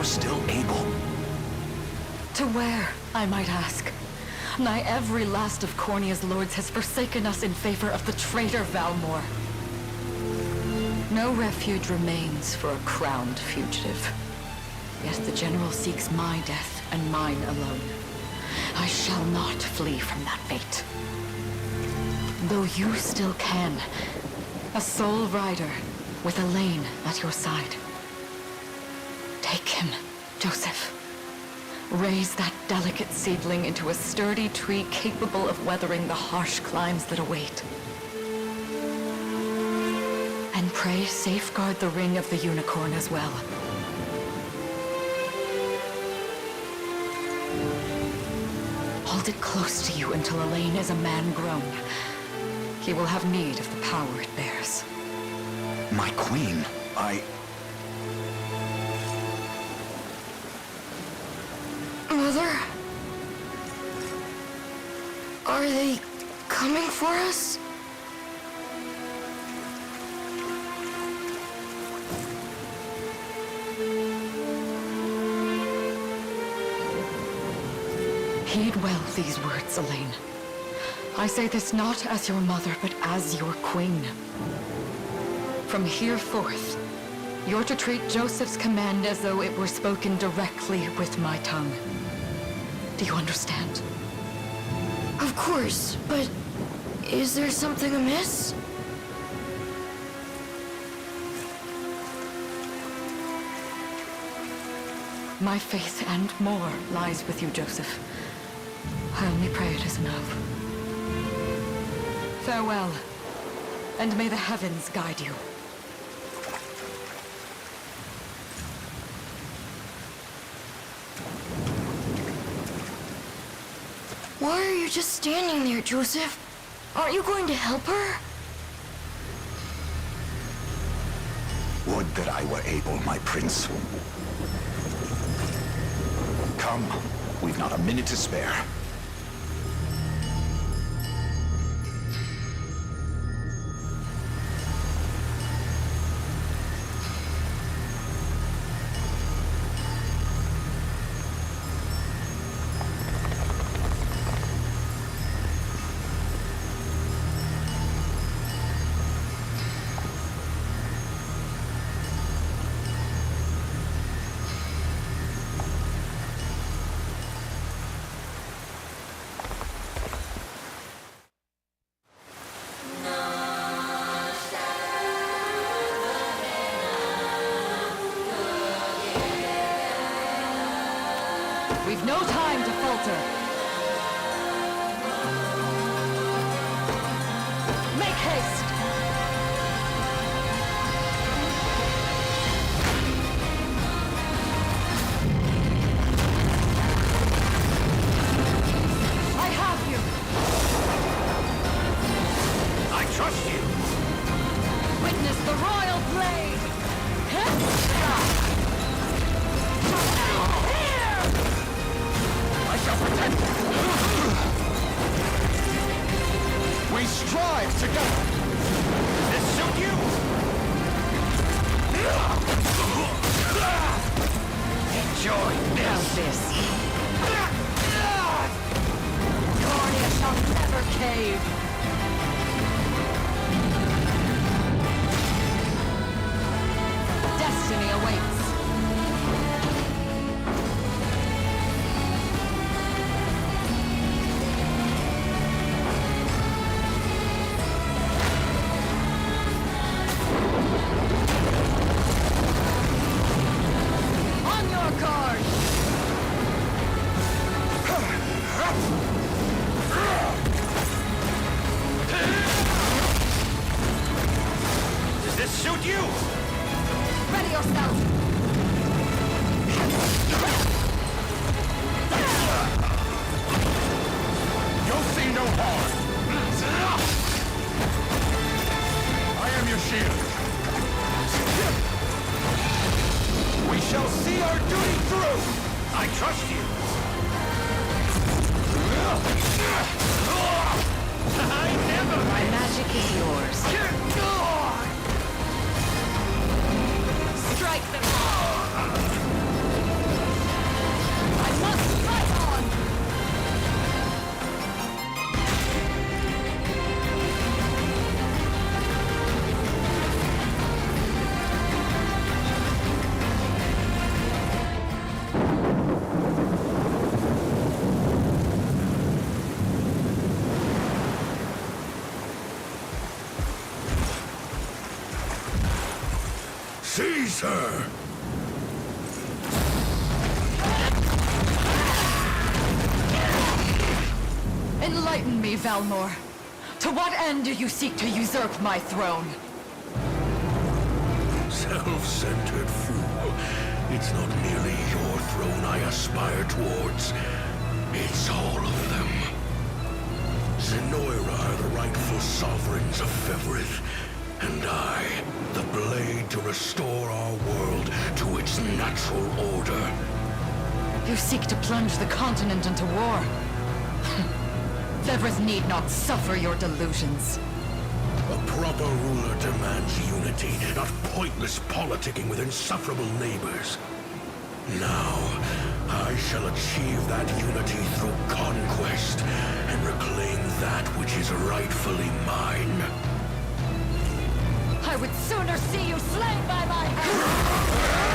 you're still able. To where, I might ask? Nigh every last of Cornia's lords has forsaken us in favor of the traitor Valmor. No refuge remains for a crowned fugitive. Yet the general seeks my death and mine alone. I shall not flee from that fate. Though you still can, a sole rider with Elaine at your side. Take him, Joseph. Raise that delicate seedling into a sturdy tree capable of weathering the harsh climes that await. And pray safeguard the ring of the unicorn as well. Hold it close to you until Elaine is a man grown. He will have need of the power it bears. My queen, Mother? Are they coming for us? Heed well these words, Elaine. I say this not as your mother, but as your queen. From here forth, you're to treat Joseph's command as though it were spoken directly with my tongue. Do you understand? Of course, but is there something amiss? My faith and more lies with you, Joseph. I only pray it is enough. Farewell, and may the heavens guide you. Why are you just standing there, Joseph? Aren't you going to help her? would that I were able, my prince. Come, we've not a minute to spare. We've no time to falter. Make haste! I have you! I trust you! Witness the royal blade! I shall protect you! We strive together! Does this suit you? Enjoy How's this? Cornia shall never cave! Destiny awaits! On your guard! Does this suit you? Ready yourself! You'll see no harm. I am your shield. We shall see our duty through. I trust you. I never. My magic is yours. Strike them! Seize her! Enlighten me, Valmor. To what end do you seek to usurp my throne? Self-centered fool. It's not merely your throne I aspire towards. It's all of them. Zenoira are the rightful sovereigns of Fevrith, and I, the blade to restore our world to its natural order. You seek to plunge the continent into war. Fevrith need not suffer your delusions. A proper ruler demands unity, not pointless politicking with insufferable neighbors. Now, I shall achieve that unity through conquest and reclaim that which is rightfully mine. I would sooner see you slain by my hand!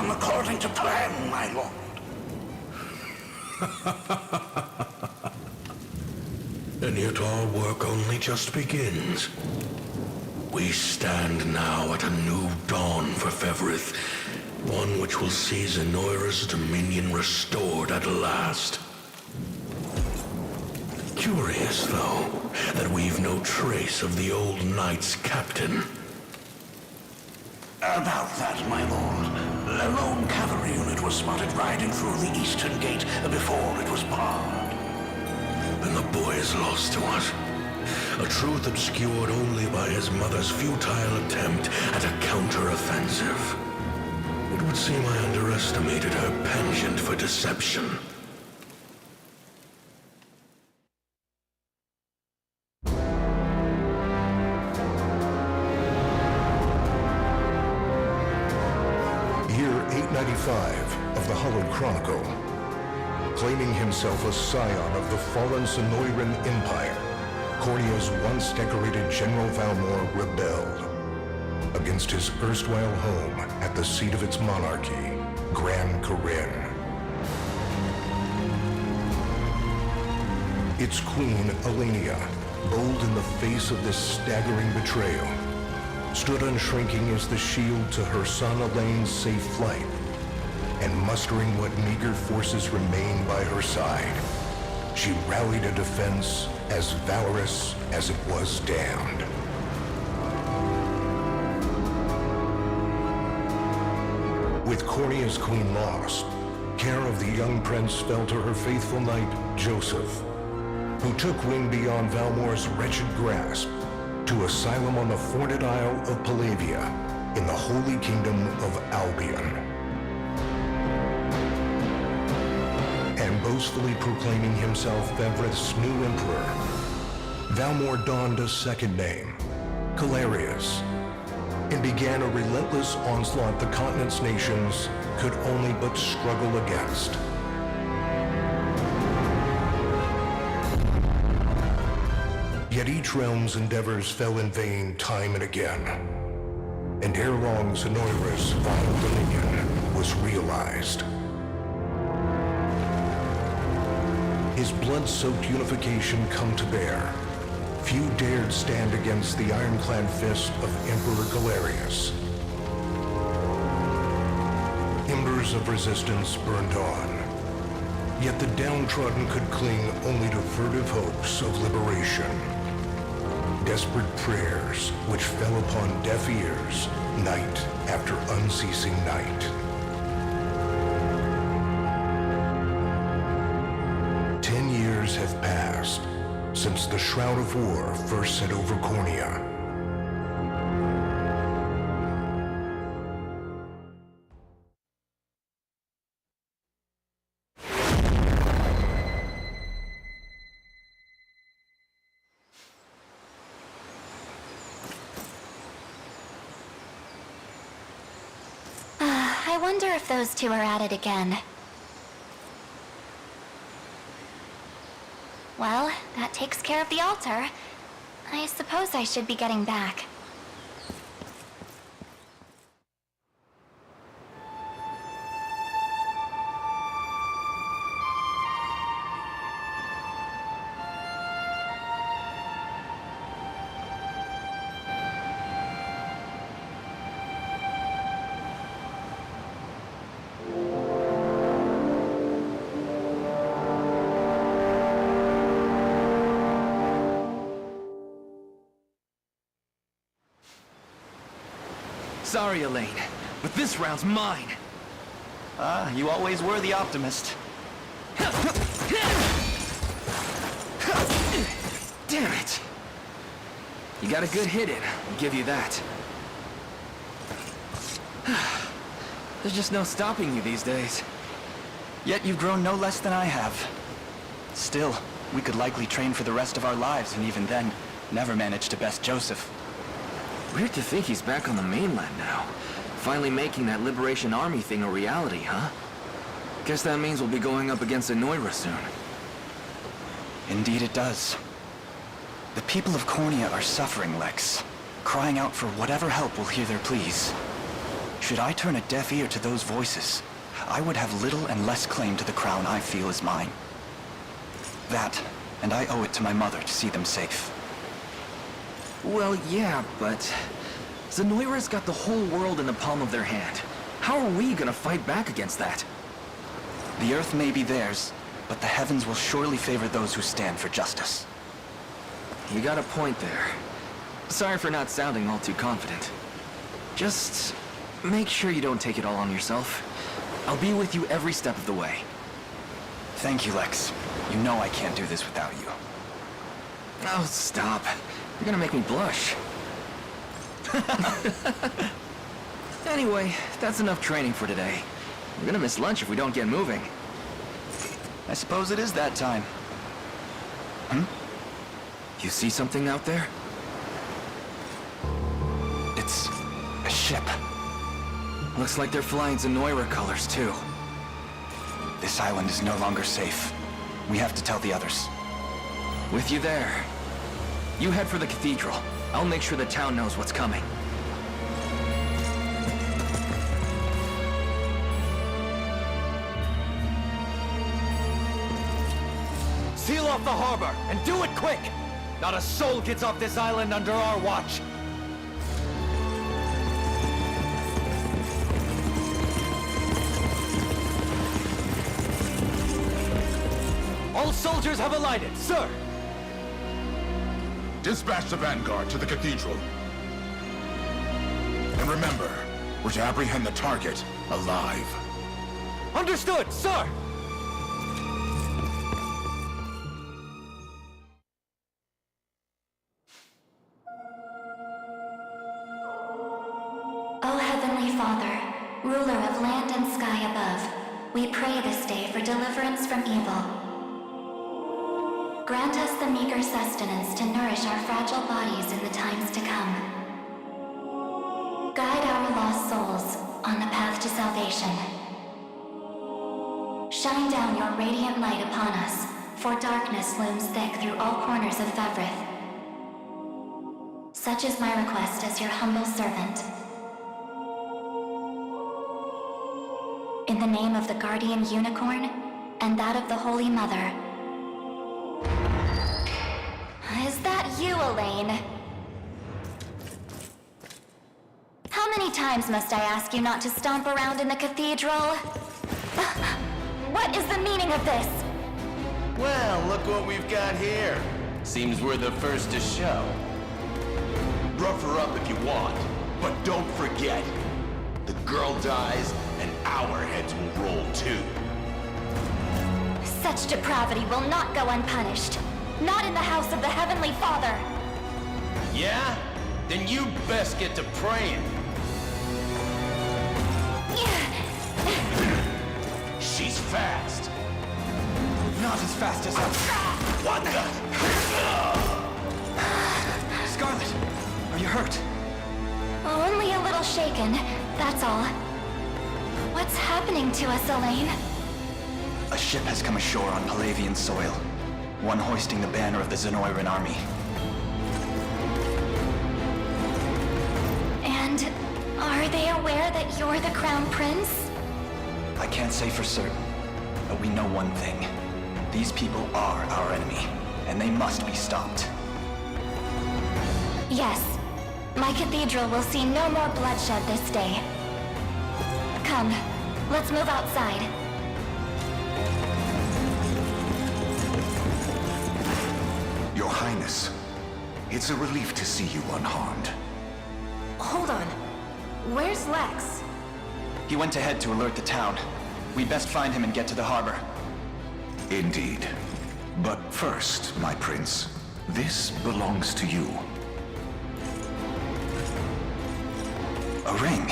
According to plan, my lord. And yet our work only just begins. We stand now at a new dawn for Fevrith, one which will see Zenoira's dominion restored at last. Curious, though, that we've no trace of the old knight's captain. About that, my lord. A lone cavalry unit was spotted riding through the eastern gate before it was barred. And the boy is lost to us. A truth obscured only by his mother's futile attempt at a counter-offensive. It would seem I underestimated her penchant for deception. Of the Hollowed Chronicle. Claiming himself a scion of the fallen Sonoran Empire, Cornea's once decorated General Valmor rebelled against his erstwhile home at the seat of its monarchy, Gran Corinne. Its queen, Elenia, bold in the face of this staggering betrayal, stood unshrinking as the shield to her son Elaine's safe flight, and mustering what meager forces remained by her side, she rallied a defense as valorous as it was damned. With Cornea's queen lost, care of the young prince fell to her faithful knight, Joseph, who took wing beyond Valmor's wretched grasp to asylum on the forted isle of Palavia in the holy kingdom of Albion. And boastfully proclaiming himself Fevrith's new emperor, Valmor donned a second name, Calarius, and began a relentless onslaught the continent's nations could only but struggle against. Yet each realm's endeavors fell in vain time and again, and ere long Zenoira's final dominion was realized. His blood-soaked unification come to bear, few dared stand against the ironclad fist of Emperor Galerius. Embers of resistance burned on, yet the downtrodden could cling only to furtive hopes of liberation. Desperate prayers which fell upon deaf ears night after unceasing night. 10 years have passed since the Shroud of War first set over Cornea. I wonder if those two are at it again. Well, that takes care of the altar. I suppose I should be getting back. Sorry, Elaine, but this round's mine. You always were the optimist. Damn it! You got a good hit in, I'll give you that. There's just no stopping you these days. Yet you've grown no less than I have. Still, we could likely train for the rest of our lives, and even then, never manage to best Joseph. Weird to think he's back on the mainland now. Finally making that Liberation Army thing a reality, huh? Guess that means we'll be going up against Anoira soon. Indeed it does. The people of Cornea are suffering, Lex, crying out for whatever help will hear their pleas. Should I turn a deaf ear to those voices, I would have little and less claim to the crown I feel is mine. That, and I owe it to my mother to see them safe. Well, yeah, but Zenoira's got the whole world in the palm of their hand. How are we gonna fight back against that? The earth may be theirs, but the heavens will surely favor those who stand for justice. You got a point there. Sorry for not sounding all too confident. Just make sure you don't take it all on yourself. I'll be with you every step of the way. Thank you, Lex. You know I can't do this without you. Oh, stop. You're gonna make me blush. Anyway, that's enough training for today. We're gonna miss lunch if we don't get moving. I suppose it is that time. You see something out there? It's a ship. Looks like they're flying Zenoira colors, too. This island is no longer safe. We have to tell the others. With you there. You head for the cathedral. I'll make sure the town knows what's coming. Seal off the harbor, and do it quick! Not a soul gets off this island under our watch! All soldiers have alighted, sir! Dispatch the vanguard to the cathedral. And remember, we're to apprehend the target alive. Understood, sir! O Heavenly Father, ruler of land and sky above, we pray this day for deliverance from evil. Grant us the meager sustenance to nourish our fragile bodies in the times to come. Guide our lost souls on the path to salvation. Shine down your radiant light upon us, for darkness looms thick through all corners of Fevrith. Such is my request as your humble servant. In the name of the Guardian Unicorn, and that of the Holy Mother. Is that you, Elaine? How many times must I ask you not to stomp around in the cathedral? What is the meaning of this? Well, look what we've got here. Seems we're the first to show. Rough her up if you want, but don't forget, the girl dies and our heads will roll too. Such depravity will not go unpunished. Not in the house of the Heavenly Father. Yeah? Then you best get to praying. She's fast. Not as fast as us. What the? Scarlet, are you hurt? Only a little shaken, that's all. What's happening to us, Elaine? A ship has come ashore on Palavian soil. One hoisting the banner of the Zenoiran army. And are they aware that you're the Crown Prince? I can't say for certain, but we know one thing. These people are our enemy, and they must be stopped. Yes. My cathedral will see no more bloodshed this day. Come, let's move outside. Your Highness, it's a relief to see you unharmed. Hold on. Where's Lex? He went ahead to alert the town. We best find him and get to the harbor. Indeed. But first, my prince, this belongs to you. A ring.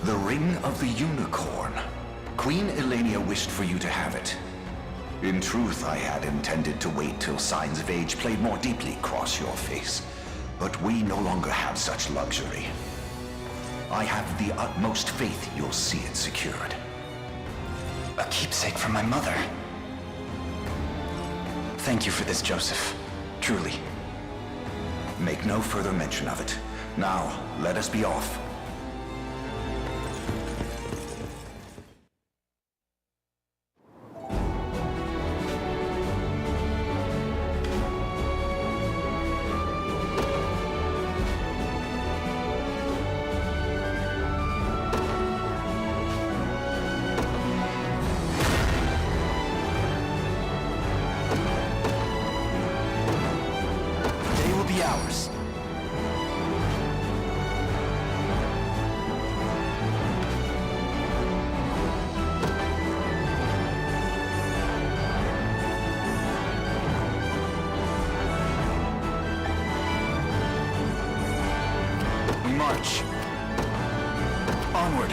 The Ring of the Unicorn. Queen Elenia wished for you to have it. In truth, I had intended to wait till signs of age played more deeply across your face. But we no longer have such luxury. I have the utmost faith you'll see it secured. A keepsake from my mother. Thank you for this, Joseph. Truly. Make no further mention of it. Now, let us be off. They will be ours. We march. Onward.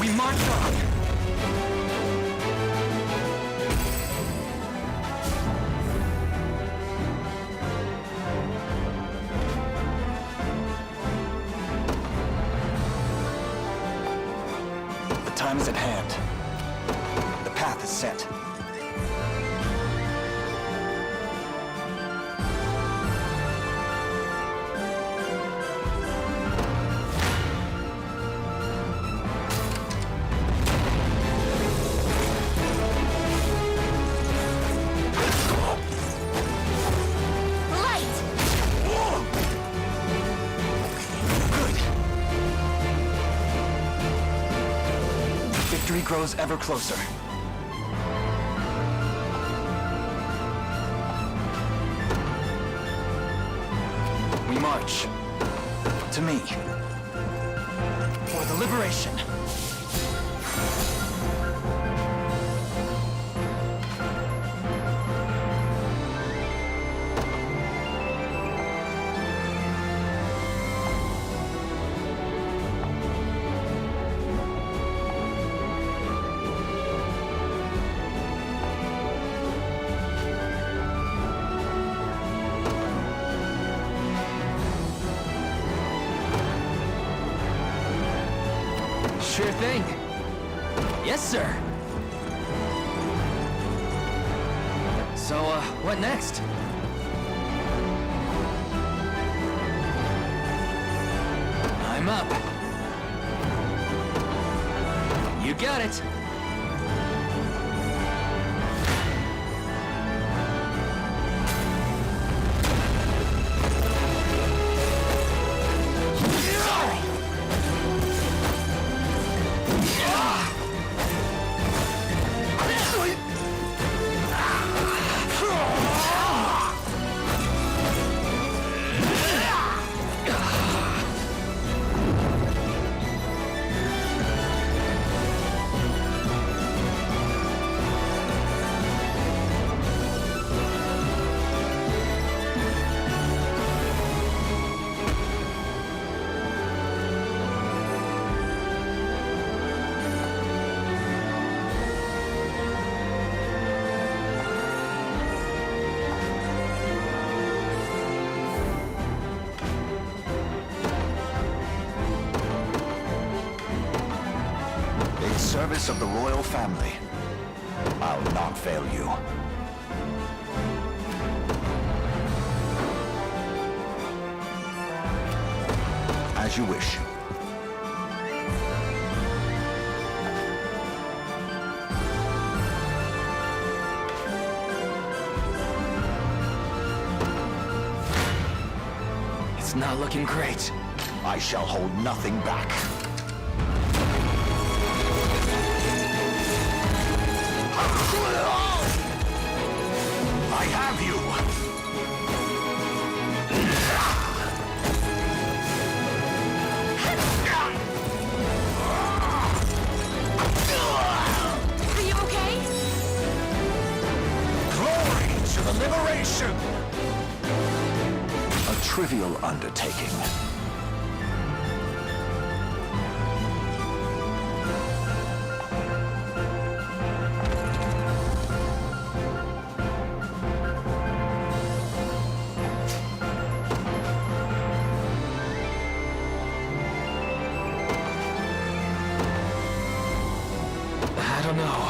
We march on. The time is at hand. The path is set. Light! Good. Victory grows ever closer. We march. To me. For the liberation. Sure thing. Yes, sir. So, what next? I'm up. You got it. In service of the royal family, I'll not fail you. As you wish. It's not looking great. I shall hold nothing back. I have you! Are you okay? Glory to the liberation! A trivial undertaking. I don't know.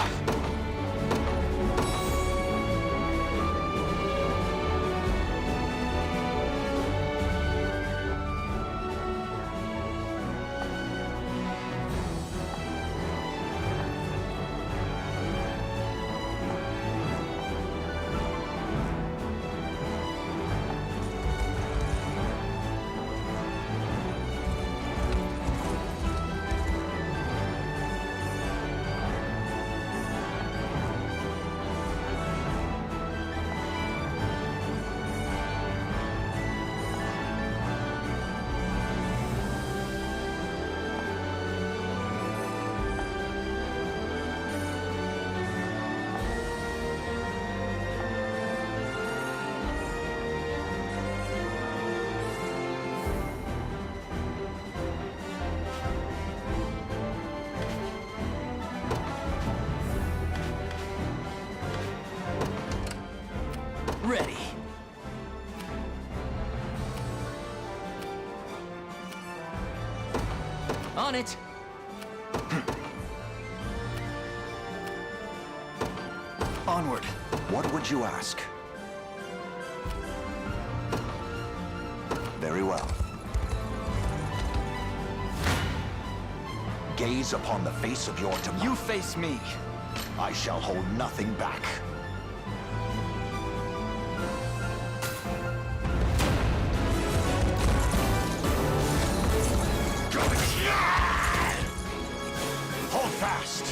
Ready. On it. Onward. What would you ask? Very well. Gaze upon the face of your tomorrow. You face me. I shall hold nothing back. Hold fast.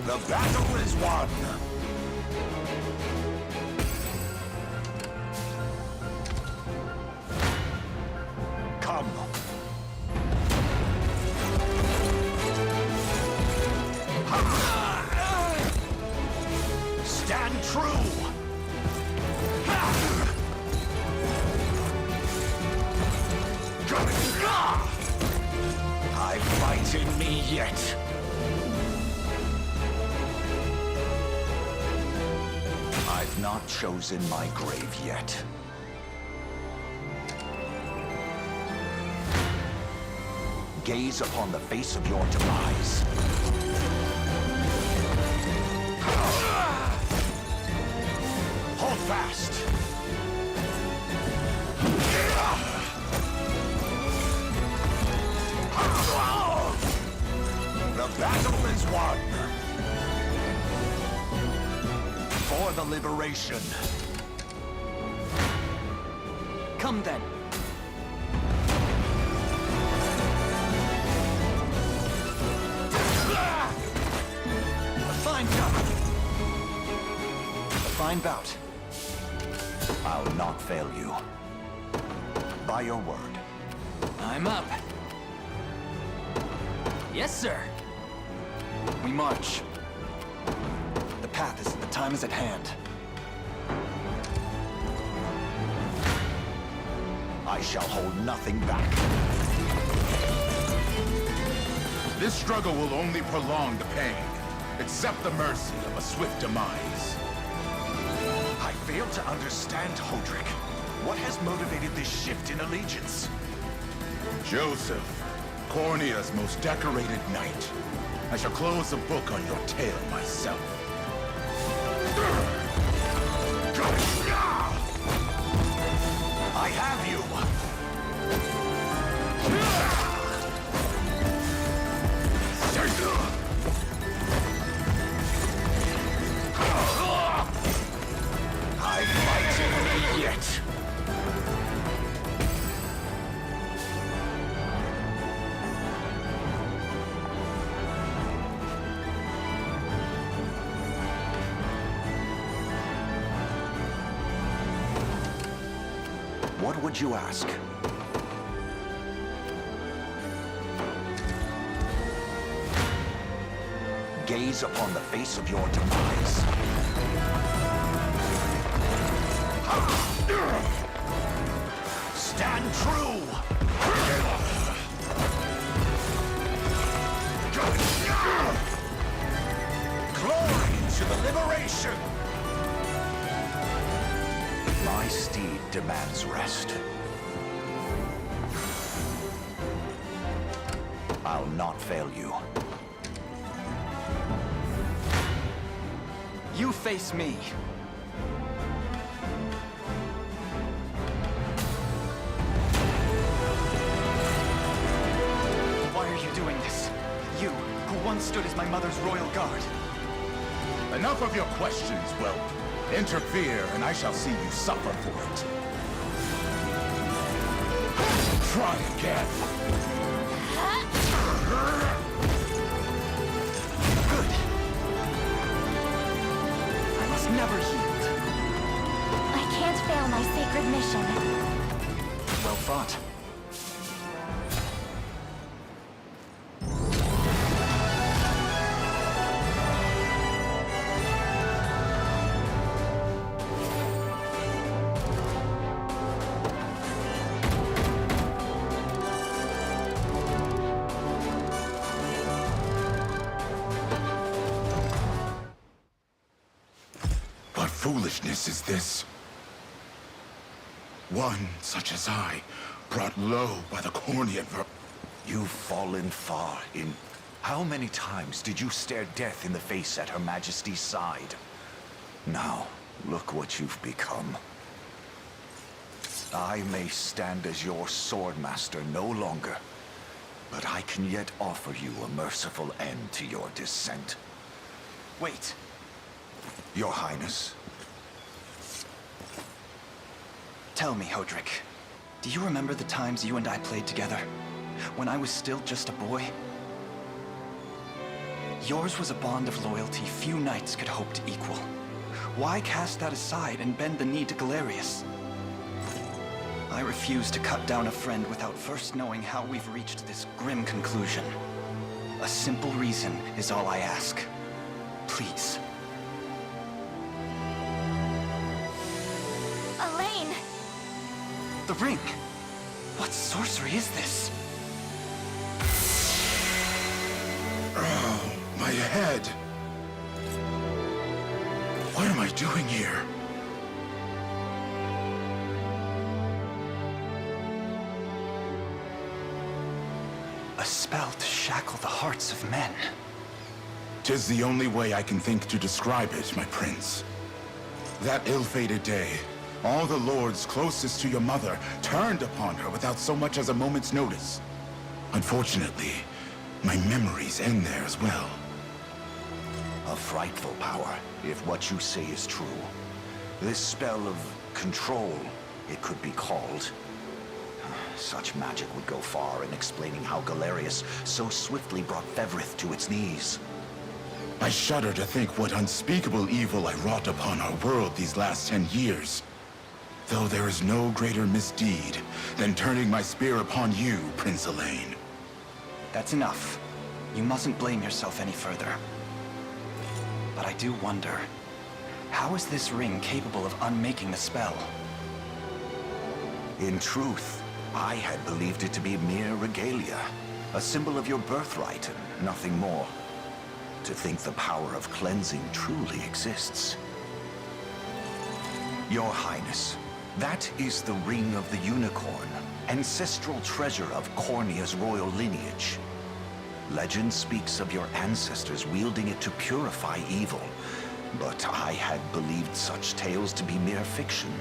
The battle is won. Come. Stand true. I fight in me yet. I've not not chosen my grave yet. Gaze upon the face of your demise. Hold fast! The battle is won! For the liberation. Come then. A fine job. A fine bout. I'll not fail you. By your word. I'm up. Yes, sir. We march. The time is at hand. I shall hold nothing back. This struggle will only prolong the pain. Accept the mercy of a swift demise. I fail to understand, Hodrick. What has motivated this shift in allegiance? Joseph, Cornea's most decorated knight. I shall close the book on your tale myself. I have you! I'm fighting me yet! What would you ask? Gaze upon the face of your demise. Stand true! Glory to the liberation! My steed demands rest. I'll not fail you. You face me. Why are you doing this? You, who once stood as my mother's royal guard. Enough of your questions, whelp. Interfere, and I shall see you suffer for it. Try again. Good. I must never yield. I can't fail my sacred mission. Well fought. What foolishness is this? One such as I, brought low by the Cornean You've fallen far in... How many times did you stare death in the face at Her Majesty's side? Now, look what you've become. I may stand as your swordmaster no longer, but I can yet offer you a merciful end to your descent. Wait. Your Highness. Tell me, Hodrick. Do you remember the times you and I played together? When I was still just a boy? Yours was a bond of loyalty few knights could hope to equal. Why cast that aside and bend the knee to Galerius? I refuse to cut down a friend without first knowing how we've reached this grim conclusion. A simple reason is all I ask. Please. Elaine! The ring! What sorcery is this? Oh, my head. What am I doing here? spell to shackle the hearts of men. 'Tis the only way I can think to describe it, my prince. That ill-fated day, all the lords closest to your mother turned upon her without so much as a moment's notice. Unfortunately, my memories end there as well. A frightful power, if what you say is true. This spell of control, it could be called. Such magic would go far in explaining how Galerius so swiftly brought Fevrith to its knees. I shudder to think what unspeakable evil I wrought upon our world these last 10 years. Though there is no greater misdeed than turning my spear upon you, Prince Elaine. That's enough. You mustn't blame yourself any further. But I do wonder, how is this ring capable of unmaking the spell? In truth, I had believed it to be mere regalia, a symbol of your birthright and nothing more. To think the power of cleansing truly exists. Your Highness, that is the Ring of the Unicorn, ancestral treasure of Cornia's royal lineage. Legend speaks of your ancestors wielding it to purify evil, but I had believed such tales to be mere fiction.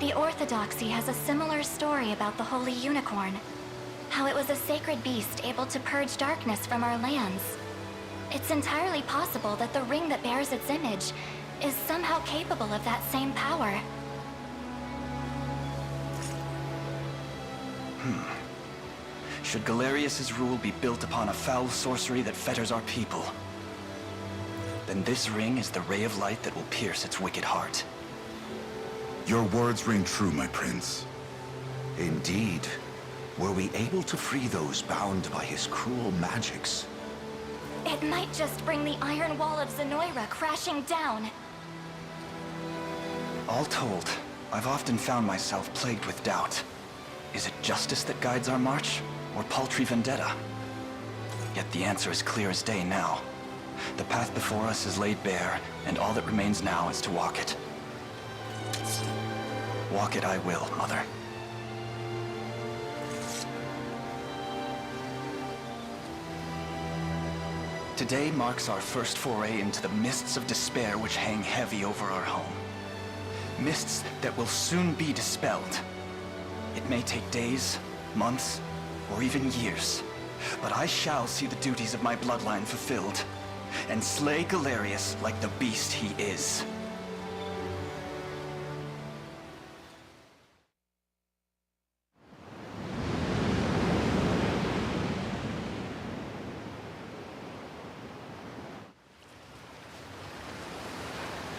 The Orthodoxy has a similar story about the Holy Unicorn. How it was a sacred beast able to purge darkness from our lands. It's entirely possible that the ring that bears its image is somehow capable of that same power. Should Galerius's rule be built upon a foul sorcery that fetters our people, then this ring is the ray of light that will pierce its wicked heart. Your words ring true, my prince. Indeed. Were we able to free those bound by his cruel magics? It might just bring the Iron Wall of Zenoira crashing down. All told, I've often found myself plagued with doubt. Is it justice that guides our march, or paltry vendetta? Yet the answer is clear as day now. The path before us is laid bare, and all that remains now is to walk it. Walk it I will, Mother. Today marks our first foray into the mists of despair which hang heavy over our home. Mists that will soon be dispelled. It may take days, months, or even years, but I shall see the duties of my bloodline fulfilled, and slay Galerius like the beast he is.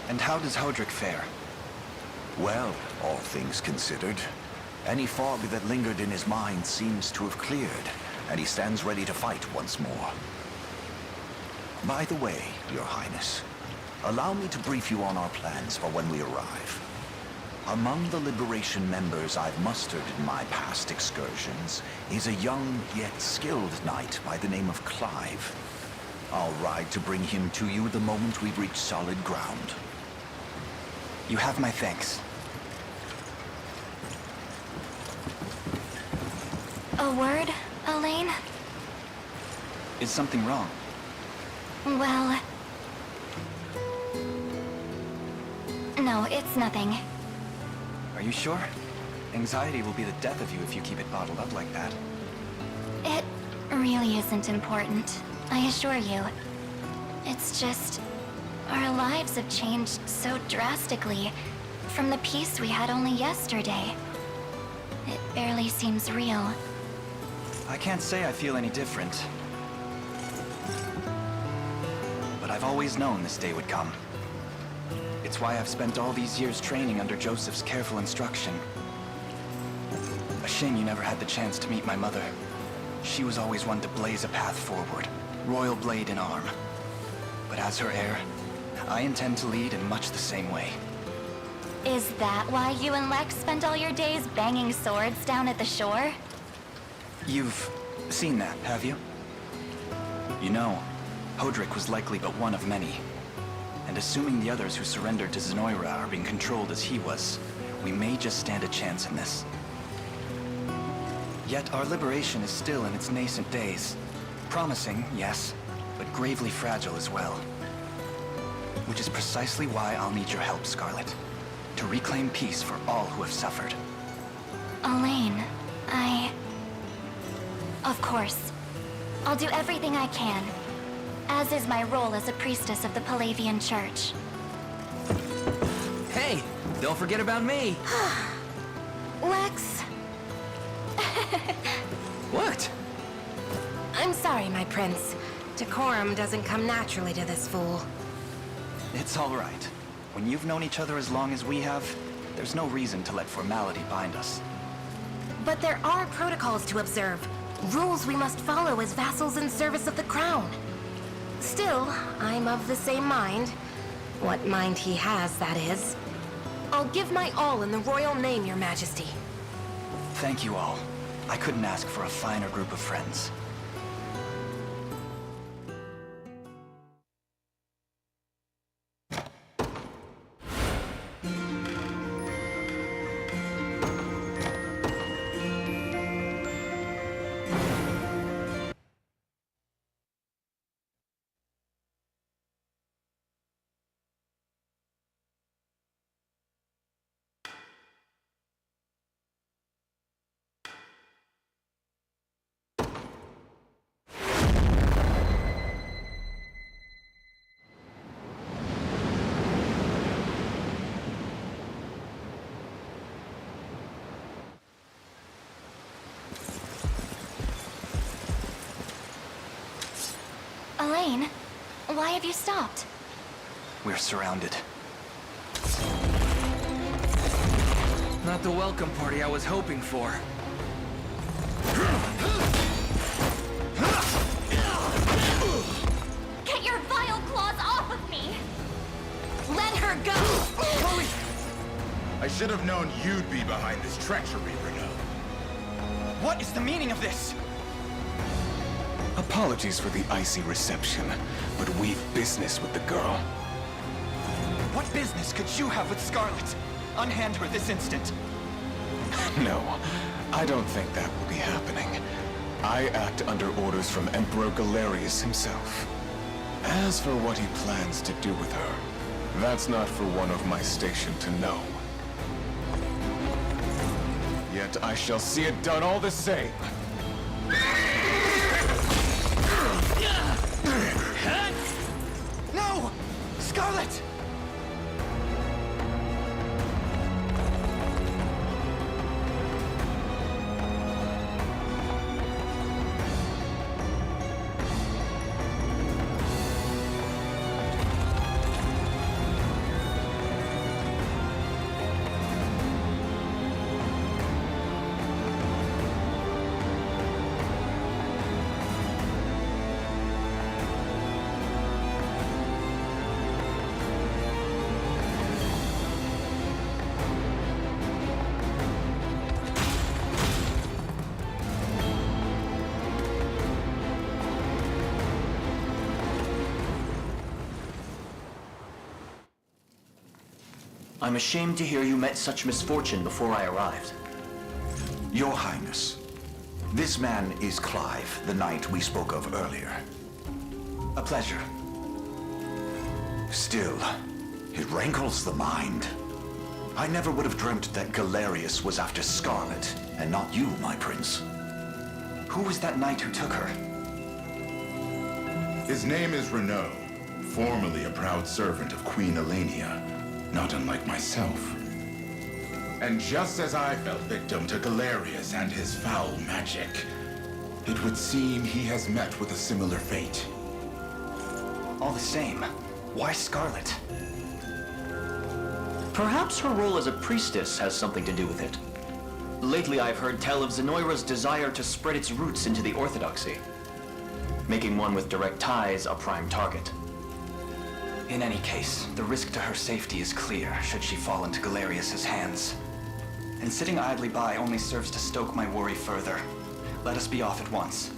And how does Hodrick fare? Well, all things considered, any fog that lingered in his mind seems to have cleared, and he stands ready to fight once more. By the way, Your Highness, allow me to brief you on our plans for when we arrive. Among the Liberation members I've mustered in my past excursions is a young yet skilled knight by the name of Clive. I'll ride to bring him to you the moment we've reached solid ground. You have my thanks. A word, Elaine? Is something wrong? Well... No, it's nothing. Are you sure? Anxiety will be the death of you if you keep it bottled up like that. It really isn't important, I assure you. It's just... our lives have changed so drastically from the peace we had only yesterday. It barely seems real. I can't say I feel any different. But I've always known this day would come. It's why I've spent all these years training under Joseph's careful instruction. A shame you never had the chance to meet my mother. She was always one to blaze a path forward, royal blade in arm. But as her heir, I intend to lead in much the same way. Is that why you and Lex spent all your days banging swords down at the shore? You've seen that, have you? You know, Hodrick was likely but one of many. And assuming the others who surrendered to Zenoira are being controlled as he was, we may just stand a chance in this. Yet our liberation is still in its nascent days. Promising, yes, but gravely fragile as well. Which is precisely why I'll need your help, Scarlet. To reclaim peace for all who have suffered. Elaine, Of course. I'll do everything I can, as is my role as a priestess of the Palavian Church. Hey, don't forget about me. Lex, What? I'm sorry, my prince. Decorum doesn't come naturally to this fool. It's all right. When you've known each other as long as we have, there's no reason to let formality bind us. But there are protocols to observe. Rules we must follow as vassals in service of the crown. Still, I'm of the same mind. What mind he has, that is. I'll give my all in the royal name, your majesty. Thank you all. I couldn't ask for a finer group of friends. Elaine, why have you stopped? We're surrounded. Not the welcome party I was hoping for. Get your vile claws off of me! Let her go! I should have known you'd be behind this treachery, Renault. What is the meaning of this? Apologies for the icy reception, but we've business with the girl. What business could you have with Scarlet? Unhand her this instant. No, I don't think that will be happening. I act under orders from Emperor Galerius himself. As for what he plans to do with her, that's not for one of my station to know. Yet I shall see it done all the same. No! Scarlet! I'm ashamed to hear you met such misfortune before I arrived. Your Highness, this man is Clive, the knight we spoke of earlier. A pleasure. Still, it rankles the mind. I never would have dreamt that Galerius was after Scarlet, and not you, my prince. Who was that knight who took her? His name is Renault, formerly a proud servant of Queen Elenia, not unlike myself. And just as I fell victim to Galerius and his foul magic, it would seem he has met with a similar fate. All the same, why Scarlet? Perhaps her role as a priestess has something to do with it. Lately I've heard tell of Zenoira's desire to spread its roots into the Orthodoxy, making one with direct ties a prime target. In any case, the risk to her safety is clear should she fall into Galerius's hands. And sitting idly by only serves to stoke my worry further. Let us be off at once.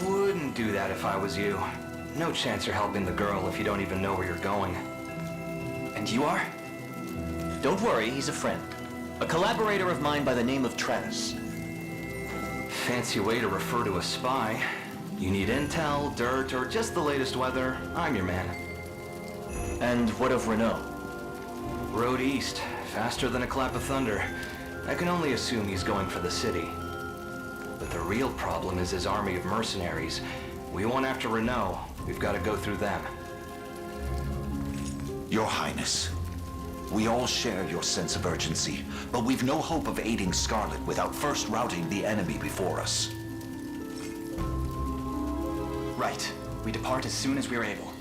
Wouldn't do that if I was you. No chance you're helping the girl if you don't even know where you're going. And you are? Don't worry, he's a friend. A collaborator of mine by the name of Travis. Fancy way to refer to a spy. You need intel, dirt, or just the latest weather, I'm your man. And what of Renault? Road east, faster than a clap of thunder. I can only assume he's going for the city. But the real problem is his army of mercenaries. We want after Renault. We've got to go through them. Your Highness, we all share your sense of urgency, but we've no hope of aiding Scarlet without first routing the enemy before us. Right. We depart as soon as we are able.